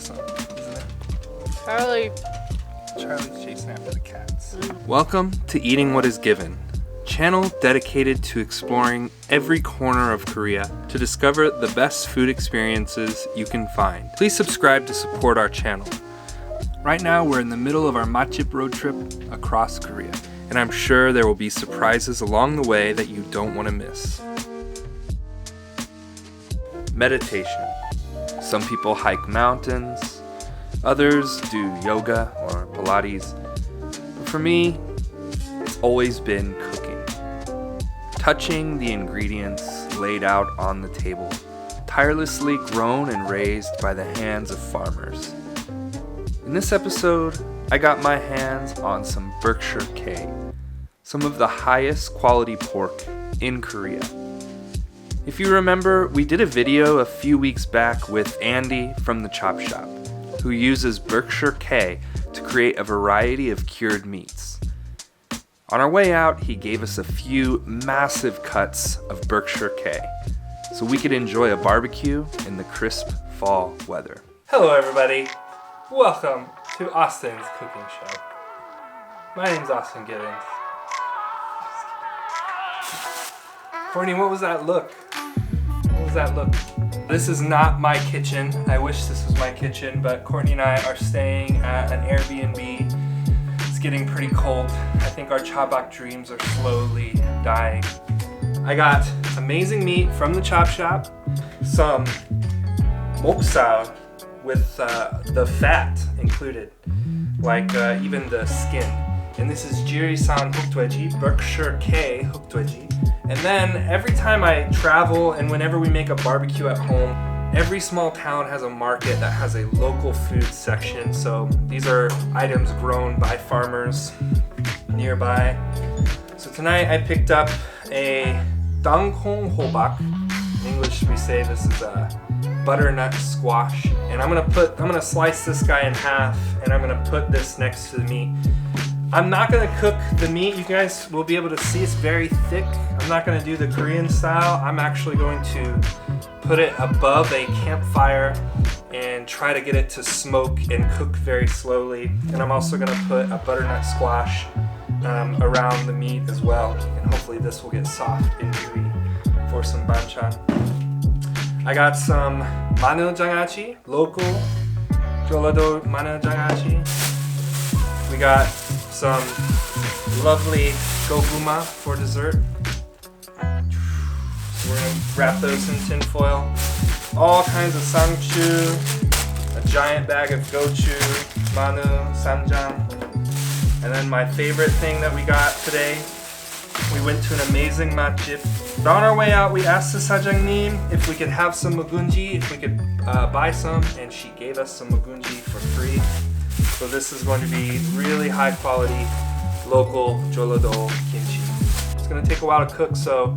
awesome, isn't it? Charlie's chasing after the cats. Welcome to Eating What Is Given, channel dedicated to exploring every corner of Korea to discover the best food experiences you can find. Please subscribe to support our channel. Right now, we're in the middle of our matjip road trip across Korea, and I'm sure there will be surprises along the way that you don't want to miss. Meditation. Some people hike mountains, others do yoga or Pilates. But for me, it's always been cooking. Touching the ingredients laid out on the table, tirelessly grown and raised by the hands of farmers. In this episode, I got my hands on some Berkshire K, some of the highest quality pork in Korea. If you remember, we did a video a few weeks back with Andy from the Chop Shop, who uses Berkshire K to create a variety of cured meats. On our way out, he gave us a few massive cuts of Berkshire K, so we could enjoy a barbecue in the crisp fall weather. Hello everybody, welcome to Austin's cooking show. My name's Austin Gibbons. Courtney, what was that look? This is not my kitchen. I wish this was my kitchen, but Courtney and I are staying at an Airbnb. It's getting pretty cold. I think our chabak dreams are slowly dying. I got amazing meat from the Chop Shop, some moksal with the fat included, like even the skin. And this is Jirisan 흑돼지, Berkshire K 흑돼지. And then every time I travel and whenever we make a barbecue at home, every small town has a market that has a local food section. So these are items grown by farmers nearby. So tonight I picked up a danghong hobak. In English we say this is a butternut squash. And I'm gonna slice this guy in half and I'm gonna put this next to the meat. I'm not gonna cook the meat. You guys will be able to see it's very thick. I'm not gonna do the Korean style. I'm actually going to put it above a campfire and try to get it to smoke and cook very slowly. And I'm also gonna put a butternut squash around the meat as well. And hopefully this will get soft and gooey for some banchan. I got some maneljangachji, local jeolado maneljangachji. We got some lovely goguma for dessert. So we're gonna wrap those in tin foil. All kinds of sangchu, a giant bag of gochu, manu, samjang. And then my favorite thing that we got today, we went to an amazing matjip. On our way out, we asked the sajangnim if we could have some mugunji, if we could buy some, and she gave us some mugunji for free. So this is going to be really high quality local jeolado kimchi. It's going to take a while to cook, so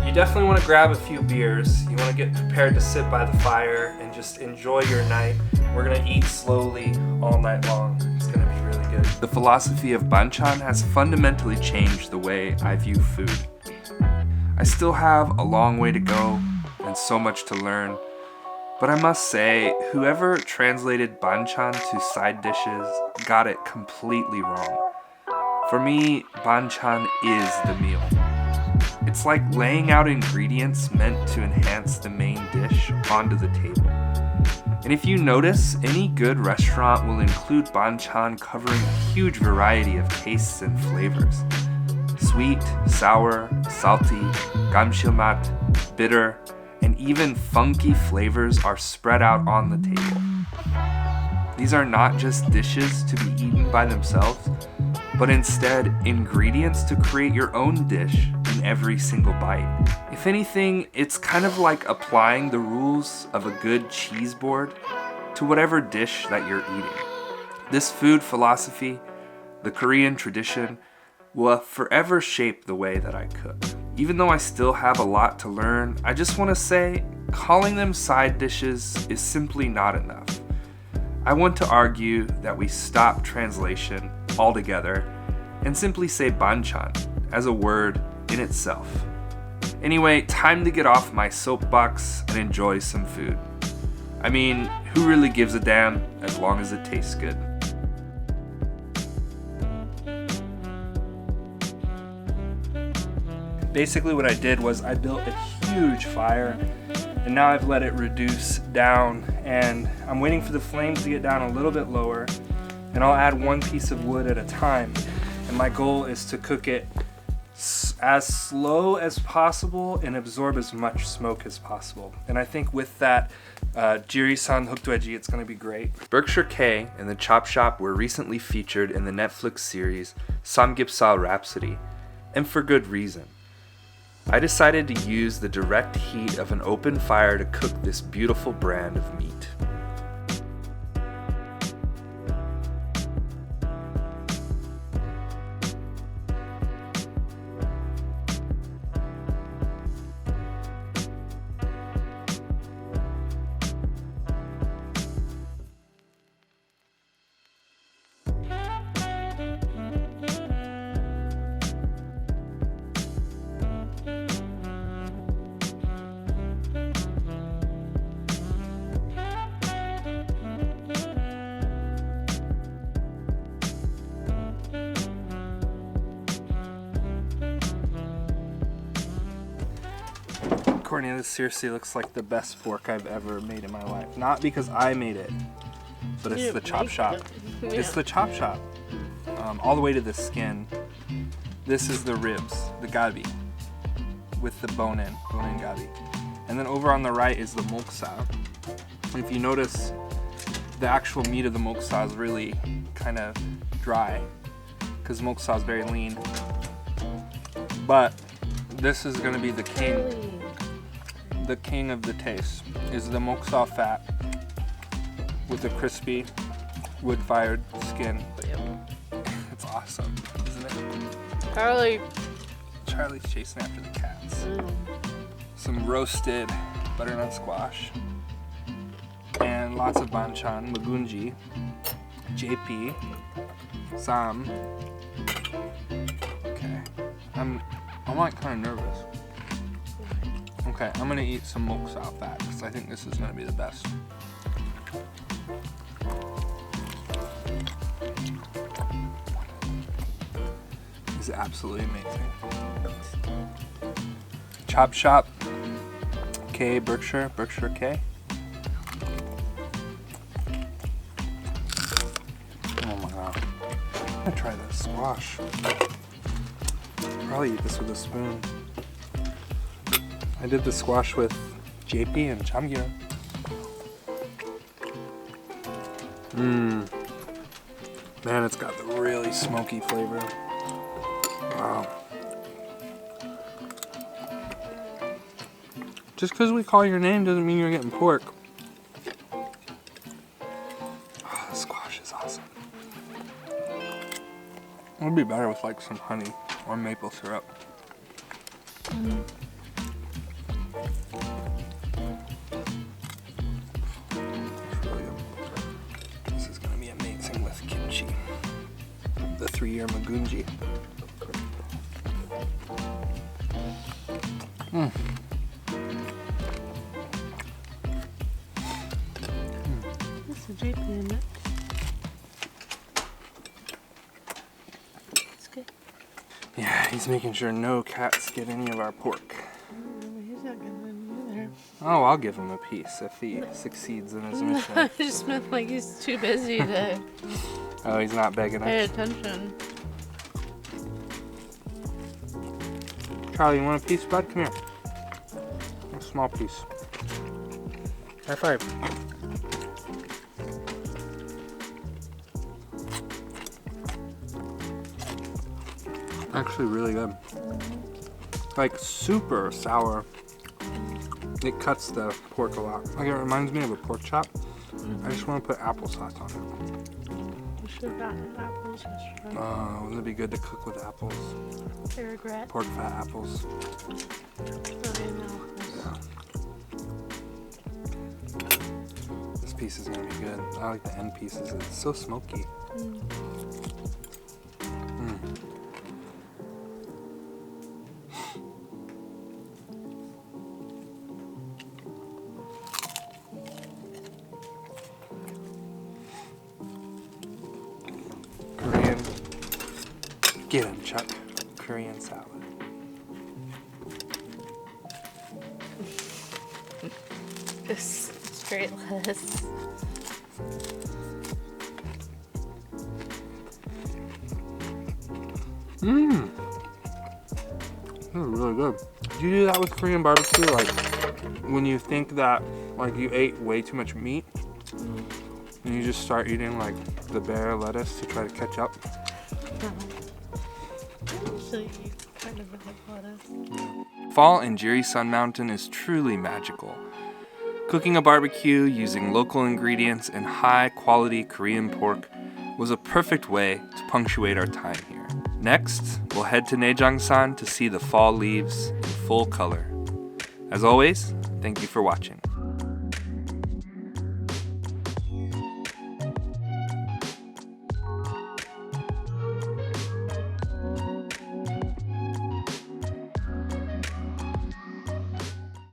you definitely want to grab a few beers. You want to get prepared to sit by the fire and just enjoy your night. We're going to eat slowly all night long. It's going to be really good. The philosophy of Banchan has fundamentally changed the way I view food. I still have a long way to go and so much to learn. But I must say, whoever translated Banchan to side dishes got it completely wrong. For me, Banchan is the meal. It's like laying out ingredients meant to enhance the main dish onto the table. And if you notice, any good restaurant will include Banchan covering a huge variety of tastes and flavors. Sweet, sour, salty, gamshilmat, bitter, and even funky flavors are spread out on the table. These are not just dishes to be eaten by themselves, but instead ingredients to create your own dish in every single bite. If anything, it's kind of like applying the rules of a good cheese board to whatever dish that you're eating. This food philosophy, the Korean tradition, will forever shape the way that I cook. Even though I still have a lot to learn, I just want to say, calling them side dishes is simply not enough. I want to argue that we stop translation altogether and simply say banchan as a word in itself. Anyway, time to get off my soapbox and enjoy some food. I mean, who really gives a damn as long as it tastes good? Basically what I did was I built a huge fire, and now I've let it reduce down, and I'm waiting for the flames to get down a little bit lower, and I'll add one piece of wood at a time. And my goal is to cook it as slow as possible and absorb as much smoke as possible. And I think with that Jirisan 흑돼지, it's going to be great. Berkshire K and the Chop Shop were recently featured in the Netflix series Samgyeopsal Rhapsody, and for good reason. I decided to use the direct heat of an open fire to cook this beautiful brand of meat. Courtney, this seriously looks like the best fork I've ever made in my life. Not because I made it, but it's the Chop Shop. Yeah. It's the Chop Shop. All the way to the skin. This is the ribs, the gabi, with the bone-in gabi. And then over on the right is the moksa. If you notice, the actual meat of the moksa is really kind of dry, because moksa is very lean. But this is going to be the king. The king of the taste is the moksa fat with a crispy wood-fired skin. It's awesome, isn't it? Charlie's chasing after the cats. Some roasted butternut squash and lots of banchan, magunji, JP, sam. Okay, I'm like kind of nervous. Okay, I'm gonna eat some moksa fat because I think this is gonna be the best. It's absolutely amazing. Chop Shop K, Berkshire K. Oh my god. I'm gonna try this squash. Probably eat this with a spoon. I did the squash with JP and chamgyeo. Man, it's got the really smoky flavor. Wow. Just because we call your name doesn't mean you're getting pork. Oh, the squash is awesome. It would be better with like some honey or maple syrup. This is gonna be amazing with kimchi. The 3-year magunji. That's a JP in it. It's good. Yeah, he's making sure no cats get any of our pork. He's not gonna either. Oh, I'll give him a piece if he succeeds in his mission. I just meant like he's too busy to Oh, he's not begging pay us. attention. Charlie, you want a piece, bud? Come here. A small piece. High five. Actually really good. Like super sour. It cuts the pork a lot. Like it reminds me of a pork chop. I just want to put applesauce on it. We should have gotten apples yesterday. Wouldn't it be good to cook with apples? I regret. Pork fat apples. Yeah. This piece is gonna be good. I like the end pieces. It's so smoky. Get him, Chuck. Korean salad. Just straight lettuce. Mmm. This is really good. Do you do that with Korean barbecue? Like when you think that like you ate way too much meat and you just start eating like the bare lettuce to try to catch up? Usually eat kind of like lettuce. Fall in Jirisan Mountain is truly magical. Cooking a barbecue using local ingredients and high-quality Korean pork was a perfect way to punctuate our time here. Next, we'll head to Naejangsan to see the fall leaves in full color. As always, thank you for watching.